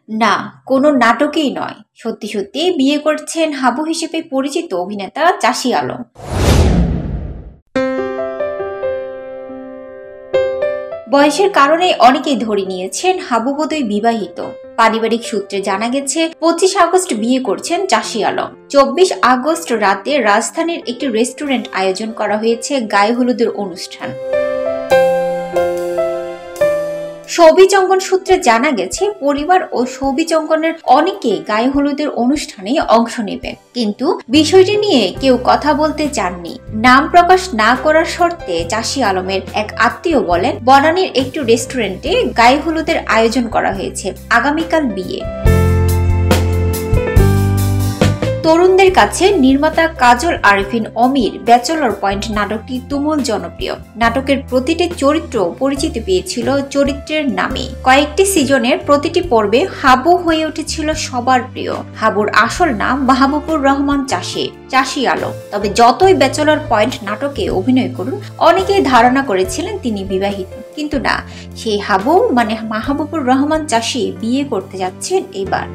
না, কোনো নাটকেই নয়, সত্যি সত্যি বিয়ে করছেন হাবু হিসেবে পরিচিত অভিনেতা চাষী আলম। বয়সের কারণে অনেকেই ধরে নিয়েছেন হাবু বোধহয় বিবাহিত। পারিবারিক সূত্রে জানা গেছে 25 আগস্ট বিয়ে করছেন চাষী আলম। 24 আগস্ট রাতে রাজধানীর একটি রেস্টুরেন্ট আয়োজন করা হয়েছে গায়ে হলুদের অনুষ্ঠান। সৌভিচঙ্গন সূত্রে জানা গেছে পরিবার ও সৌভিচঙ্গনের অনেকে গায়ে হলুদের অনুষ্ঠানে অংশ নেবে, কিন্তু বিষয়টি নিয়ে কেউ কথা বলতে চাননি। নাম প্রকাশ না করার শর্তে চাষী আলমের এক আত্মীয় বলেন, বনানীর একটি রেস্টুরেন্টে গায়ে হলুদের আয়োজন করা হয়েছে, আগামীকাল বিয়ে। তরুণদের কাছে নির্মাতা কাজল আরিফিন অমির ব্যাচেলর পয়েন্ট নাটকটি তুমুল জনপ্রিয়। নাটকের প্রতিটি চরিত্র পরিচিতি পেয়েছিল চরিত্রের নামে। কয়েকটি সিজনের প্রতিটি পর্বে হাবু হয়ে উঠেছিল সবার প্রিয়। হাবুর আসল নাম মাহবুবুর রহমান চাষী আলম। তবে যতই ব্যাচেলর পয়েন্ট নাটকে অভিনয় করুন, অনেকেই ধারণা করেছিলেন তিনি বিবাহিত, কিন্তু না, সেই হাবু মানে মাহবুবুর রহমান চাষী বিয়ে করতে যাচ্ছেন এবার।